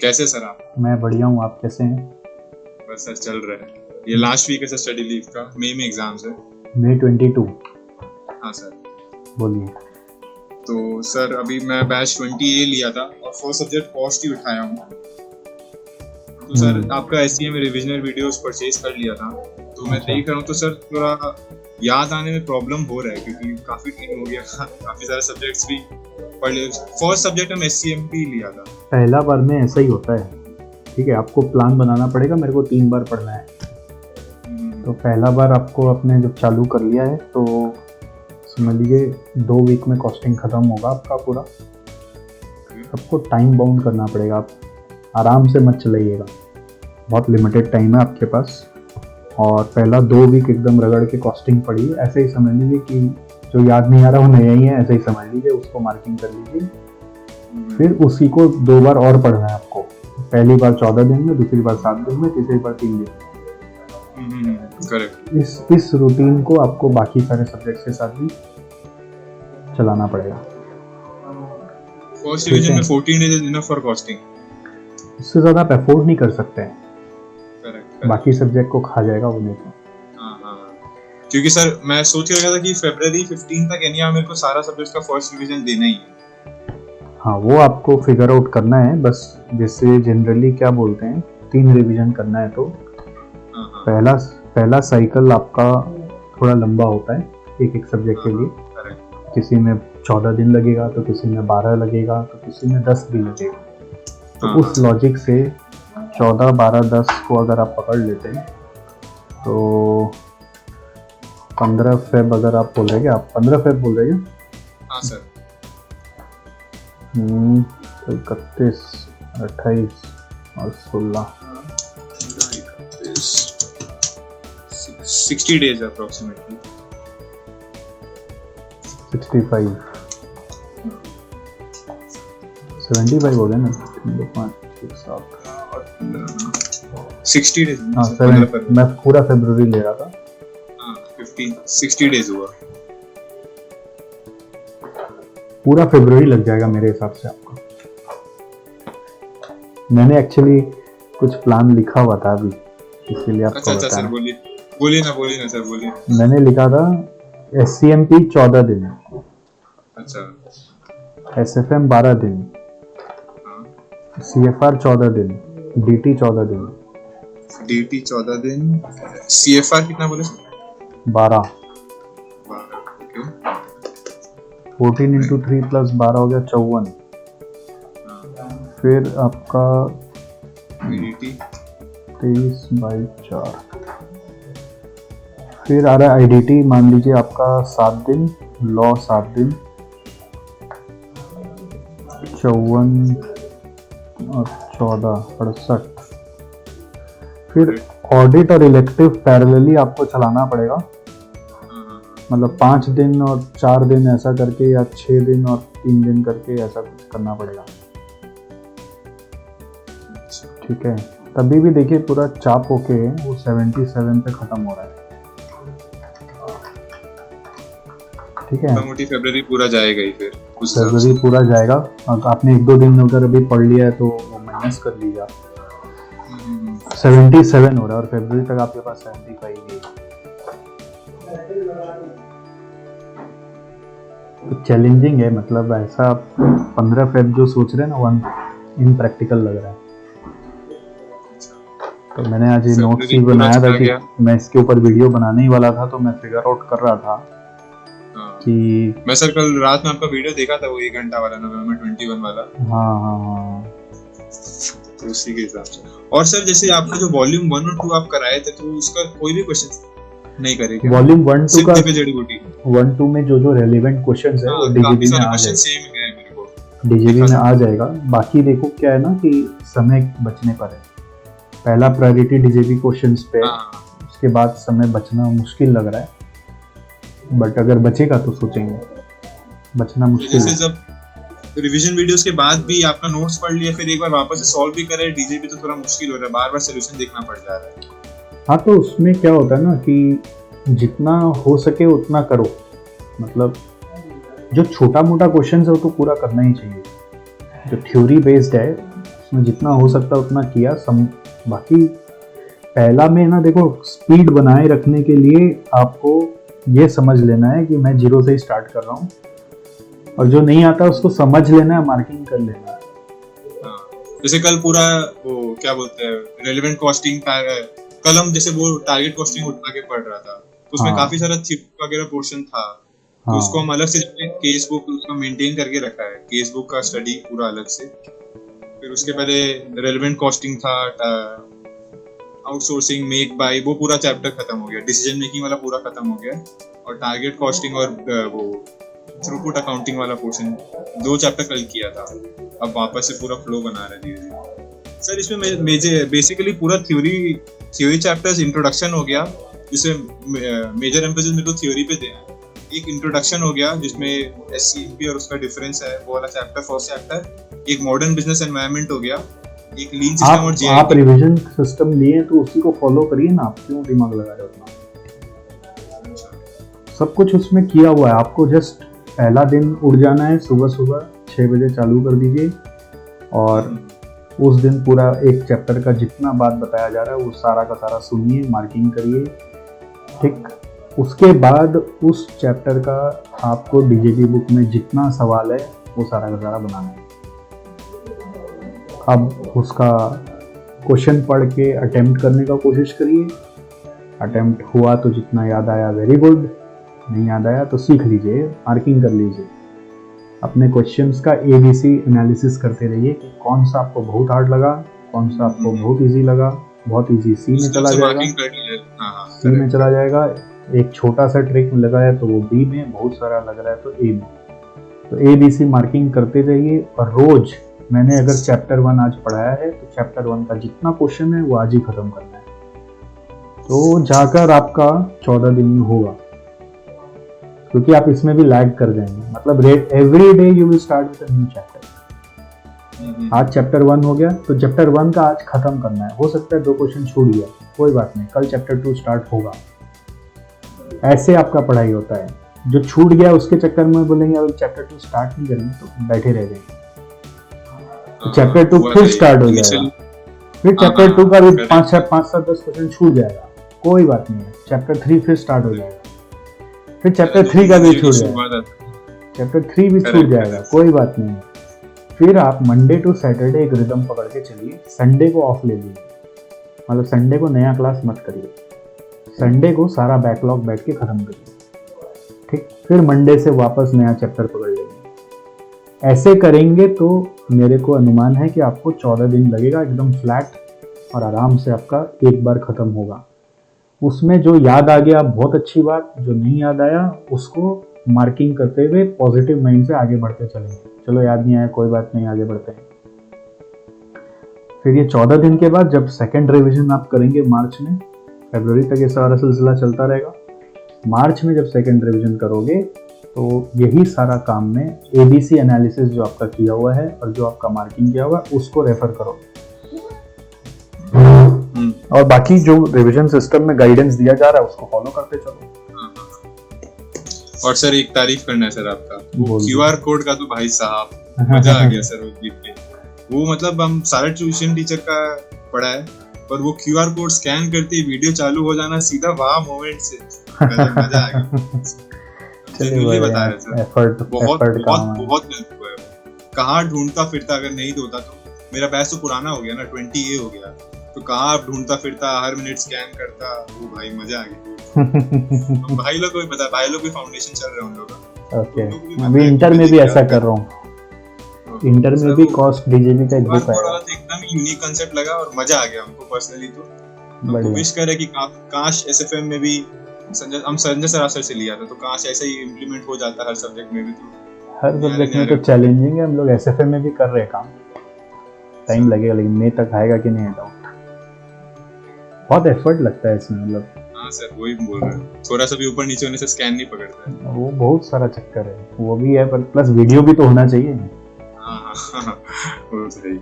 कैसे सर आप? मैं बढ़िया हूँ, आप कैसे हैं? बस सर चल रहा है। ये लास्ट वीक है सर स्टडी लीव का, मई में एग्जाम्स है। May 22। हाँ सर। बोलिए। तो सर अभी मैं बैच 20A लिया था और फर्स्ट सब्जेक्ट कॉस्ट ही उठाया हूँ। तो सर आपका SCM में रिविजनल वीडियोस परचेज कर लिया था, तो मैं अच्छा। देख रहा हूँ तो सर थोड़ा याद आने में प्रॉब्लम हो रहा है क्योंकि काफ़ी टाइम हो गया, काफ़ी सारे सब्जेक्ट्स भी पढ़ लिए। फर्स्ट सब्जेक्ट हम SCM ही लिया था। पहला बार में ऐसा ही होता है, ठीक है। आपको प्लान बनाना पड़ेगा, मेरे को 3 बार पढ़ना है। तो पहला बार आपको आपने जब चालू कर लिया है तो समझ लीजिए 2 वीक में कॉस्टिंग ख़त्म होगा आपका पूरा। आपको टाइम बाउंड करना पड़ेगा, आप आराम से मत चलाइएगा, बहुत लिमिटेड टाइम है आपके पास। और पहला 2 वीक एकदम रगड़ के कॉस्टिंग पढ़िए। ऐसे ही समझ लीजिए कि जो याद नहीं आ रहा वो नया ही है, ऐसे ही समझ लीजिए, उसको मार्किंग कर लीजिए। फिर उसी को 2 बार और पढ़ना है आपको। पहली बार 14 दिन में, दूसरी बार 7 दिन में, तीसरी बार 3 दिन में। करेक्ट। इस रूटीन को आपको बाकी सारे सब्जेक्ट्स के साथ भी चलाना पड़ेगा। फर्स्ट डिवीजन में 14 days is enough for costing. इससे ज़्यादा आप अफोर्ड नहीं कर सकते हैं। करेक्ट। बाकी सब्जेक्ट को खा जाएगा वो नहीं तो। क्योंकि सर मैं सोच रहा था कि February 15 तक एनिया मेरे को सारा सब्जेक्ट का फर्स्ट रिवीजन देना ही है। हाँ, वो आपको फिगर आउट करना है बस। जैसे जनरली क्या बोलते हैं, 3 रिवीजन करना है तो पहला साइकिल आपका थोड़ा लंबा होता है एक सब्जेक्ट के लिए। किसी में 14 दिन लगेगा, तो किसी में 12 लगेगा, तो किसी में 10 भी लगेगा। तो उस लॉजिक से 14, 12, 10 को अगर आप पकड़ लेते हैं तो 15 फेब अगर आप बोल रहे हैं, आप 15 फेब बोल रहे हैं? हाँ सर। 31, 28 और 16, 60 days approximately। 65, 75 हो गया ना। 5, 6, 7, 60 days। हाँ 7। मैं पूरा फरवरी ले रहा था। 60 days हुआ। पूरा फरवरी लग जाएगा मेरे हिसाब से आपका। मैंने एक्चुअली कुछ प्लान लिखा हुआ था अभी, इसीलिए आपको अच्छा सर बोलिए ना सर बोलिए। मैंने लिखा था SCMP 14 दिन, अच्छा, SFM 12 दिन, CFR 14 दिन, DT 14 दिन। DT 14 दिन, CFR कितना बोले सर? 12। ओके। 14 इंटू 3 प्लस 12 हो गया 54। फिर आपका IDT 23/4। फिर आ रहा है IDT, मान लीजिए आपका 7 दिन, लॉ 7 दिन, 54 और 14, 68। फिर ऑडिट और इलेक्टिव पैरेलली आपको चलाना पड़ेगा। मतलब 5 दिन और 4 दिन ऐसा करके, या 6 दिन और 3 दिन करके, ऐसा कुछ करना पड़ेगा। ठीक है, तभी भी देखिए पूरा चाप होके वो 77 पे खत्म हो रहा है। ठीक है, मोटी फरवरी पूरा जाएगा ही। फिर फरवरी पूरा जाएगा। आपने 1-2 दिन अगर अभी पढ़ लिया है तो वो माइनस कर लीजिए। 77 हो रहा है और फरवरी तक आपके पास 75 है। तो चैलेंजिंग है, मतलब ऐसा 15 फेब जो सोच रहे हैं ना, वो इनप्रैक्टिकल लग रहा है। तो मैंने आज ये नोट्स ही बनाया था कि मैं इसके ऊपर वीडियो बनाने ही वाला था, तो मैं फिगर आउट कर रहा था कि मैं सर कल रात में आपका वीडियो देखा था, वो 1 घंटा वाला, नवंबर 21 वाला। हाँ। तो उसी के हिसाब से। और सर जैसे आपका जो वॉल्यूम 1 और 2 आप कराए थे, तो उसका कोई भी क्वेश्चन नहीं करेगा? वॉल्यूम 1-2 का जड़ी बूटी 1-2 में जो रेलेवेंट क्वेश्चंस है वो DGB में आ जाएगा। DGB में आ जाएगा। बाकी देखो क्या है ना कि समय बचने पर है। पहला प्रायोरिटी DGB क्वेश्चंस पे, उसके बाद समय बचना मुश्किल लग रहा है। बट अगर बचेगा तो सोचेंगे, बचना मुश्किल है। जब रिवीजन वीडियोस के बाद भी आपका नोट्स पढ़ लिया, फिर एक बार वापस से सॉल्व भी करे DGB, तो थोड़ा मुश्किल हो रहा है, बार-बार सॉल्यूशन देखना पड़ जा रहा है। हाँ, तो उसमें क्या होता है ना कि जितना हो सके उतना करो। मतलब जो छोटा मोटा क्वेश्चन है वो तो पूरा करना ही चाहिए। जो थ्योरी बेस्ड है उसमें जितना हो सकता है उतना किया। बाकी पहला में ना देखो, स्पीड बनाए रखने के लिए आपको ये समझ लेना है कि मैं जीरो से ही स्टार्ट कर रहा हूँ, और जो नहीं आता उसको समझ लेना है, मार्किंग कर लेना है। जैसे कल पूरा वो क्या बोलते हैं रेलेवेंट कॉस्टिंग कल हम जैसे वो टारगेट कॉस्टिंग उठा के पढ़ रहा था, तो उसमें काफी सारा थ्योरी वगैरह पोर्शन था, तो उसको हम अलग से केस बुक उसका मेंटेन करके रखा है, केस बुक का स्टडी पूरा अलग से। फिर उसके पहले रेलेवेंट कॉस्टिंग था, आउटसोर्सिंग, मेक बाय, वो पूरा चैप्टर खत्म हो गया, डिसीजन मेकिंग वाला पूरा खत्म हो गया, और टारगेट कॉस्टिंग और वो थ्रूपुट अकाउंटिंग वाला पोर्शन 2 चैप्टर कल किया था। अब वापस से पूरा फ्लो बना रहे धीरे-धीरे। सर इसमें बेसिकली पूरा थ्योरी चैप्टर्स इंट्रोडक्शन हो गया, जिसमें मेजर एम्फेसिस मेरे को थ्योरी पे देना है। एक इंट्रोडक्शन हो गया जिसमें एससीपी और उसका डिफरेंस है, वो वाला चैप्टर, फर्स्ट चैप्टर। एक मॉडर्न बिजनेस एनवायरनमेंट हो गया, एक लीन सिस्टम और जीआईटी। आप रिवीजन सिस्टम लिए तो उसी को फॉलो करिए ना, आप क्यों दिमाग लगा रहे हो उतना? सब कुछ उसमें किया हुआ है, आपको जस्ट पहला दिन उठ जाना है, सुबह 6 बजे चालू कर दीजिए, और उस दिन पूरा एक चैप्टर का जितना बात बताया जा रहा है वो सारा का सारा सुनिए, मार्किंग करिए, ठीक। उसके बाद उस चैप्टर का आपको डीजेपी बुक में जितना सवाल है वो सारा का सारा बनाना है। अब उसका क्वेश्चन पढ़ के अटेम्प्ट करने का कोशिश करिए, अटेम्प्ट हुआ तो जितना याद आया वेरी गुड, नहीं याद आया तो सीख लीजिए, मार्किंग कर लीजिए। अपने क्वेश्चंस का ABC एनालिसिस करते रहिए कि कौन सा आपको बहुत हार्ड लगा, कौन सा आपको बहुत इजी लगा। बहुत इजी सी में चला जाएगा, सी में चला जाएगा, एक छोटा सा ट्रिक में लगा है तो वो बी में, बहुत सारा लग रहा है तो ए में। तो ABC मार्किंग करते रहिए, और रोज मैंने अगर चैप्टर 1 आज पढ़ाया है तो चैप्टर 1 का जितना क्वेश्चन है वो आज ही खत्म करना है, तो जाकर आपका 14 दिन में होगा। क्योंकि आप इसमें भी लैग कर जाएंगे, मतलब every day you will start with a new chapter. आज चैप्टर 1 हो गया तो चैप्टर 1 का आज खत्म करना है। हो सकता है 2 क्वेश्चन छूट गया, कोई बात नहीं, कल चैप्टर 2 स्टार्ट होगा। ऐसे आपका पढ़ाई होता है। जो छूट गया उसके चक्कर में बोलेंगे अब चैप्टर 2 स्टार्ट नहीं करेंगे तो बैठे रह जाएंगे, तो चैप्टर 2 फिर स्टार्ट हो जाएगा, फिर चैप्टर 2 का भी 5-7-10 क्वेश्चन छूट जाएगा, कोई बात नहीं है, चैप्टर 3 फिर स्टार्ट हो जाएगा, फिर चैप्टर 3 का भी छूट जाएगा, चैप्टर 3 भी छूट जाएगा, कोई बात नहीं है। फिर आप मंडे टू सैटरडे एक रिदम पकड़ के चलिए, संडे को ऑफ ले लीजिए, मतलब संडे को नया क्लास मत करिए, संडे को सारा बैकलॉग बैठ के खत्म करिए, ठीक। फिर मंडे से वापस नया चैप्टर पकड़ लेंगे। ऐसे करेंगे तो मेरे को अनुमान है कि आपको 14 दिन लगेगा, एकदम फ्लैट और आराम से आपका एक बार खत्म होगा। उसमें जो याद आ गया बहुत अच्छी बात, जो नहीं याद आया उसको मार्किंग करते हुए पॉजिटिव माइंड से आगे बढ़ते चलेंगे। चलो याद नहीं आया कोई बात नहीं, आगे बढ़ते हैं। फिर ये 14 दिन के बाद जब सेकंड रिवीजन आप करेंगे मार्च में, फरवरी तक ये सारा सिलसिला चलता रहेगा। मार्च में जब सेकंड रिवीजन करोगे तो यही सारा काम में ABC एनालिसिस जो आपका किया हुआ है और जो आपका मार्किंग किया हुआ है उसको रेफर करो, और बाकी जो रिवीजन सिस्टम में गाइडेंस दिया जा रहा है उसको फॉलो करते चलो। और सर एक तारीफ करना है सर आपका, वो QR कोड का तो भाई साहब मजा आ गया सर वो देख के। वो मतलब हम सारा ट्यूशन टीचर का पढ़ा है, पर वो QR कोड स्कैन करते ही वीडियो चालू हो जाना सीधा वहाँ मोमेंट से मजा आ गया। चलिए बता रहे सर, बहुत हेल्प हुआ है। कहाँ ढूंढता फिरता, अगर नहीं होता तो मेरा बैच तो पुराना हो गया ना, 20A हो गया, तो कहाँ ढूंढता फिरता हर मिनट स्कैन करता, वो भाई मजा आ गया। भाई लोग को भी पता, भाई लोग भी फाउंडेशन चल रहे हैं उन लोग का। ओके, अभी इंटर में भी ऐसा कर रहा हूँ, इंटर में भी कॉस्ट डीजेबी का एक ग्रुप है, एकदम यूनिक कांसेप्ट लगा और मजा आ गया हमको पर्सनली। तो विश करे कि काश SFM में भी हम संजय सरासर से लिया था, तो काश ऐसा ही इम्प्लीमेंट हो जाता हर सब्जेक्ट में भी। तो हर सब्जेक्ट में तो चैलेंजिंग है, हम लोग SFM में भी कर रहे हैं काम, टाइम लगेगा लेकिन मई तक आएगा कि नहीं आएगा, बहुत एफर्ट लगता है इसमें, मतलब। हाँ सर वही बोल रहे हैं, थोड़ा सा भी ऊपर नीचे होने से स्कैन नहीं पकड़ता है, वो बहुत सारा चक्कर है, वो भी है, पर प्लस वीडियो भी तो होना चाहिए। हाँ वो सही।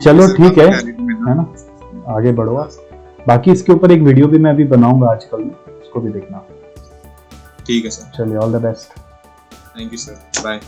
चलो ठीक है ना, आगे बढ़ो आप। बाकी इसके ऊपर एक वीडियो भी मैं अभी बनाऊंगा आजकल में, उसको भी देखना। ठीक है सर, चलिए, all the best. Thank you sir, bye.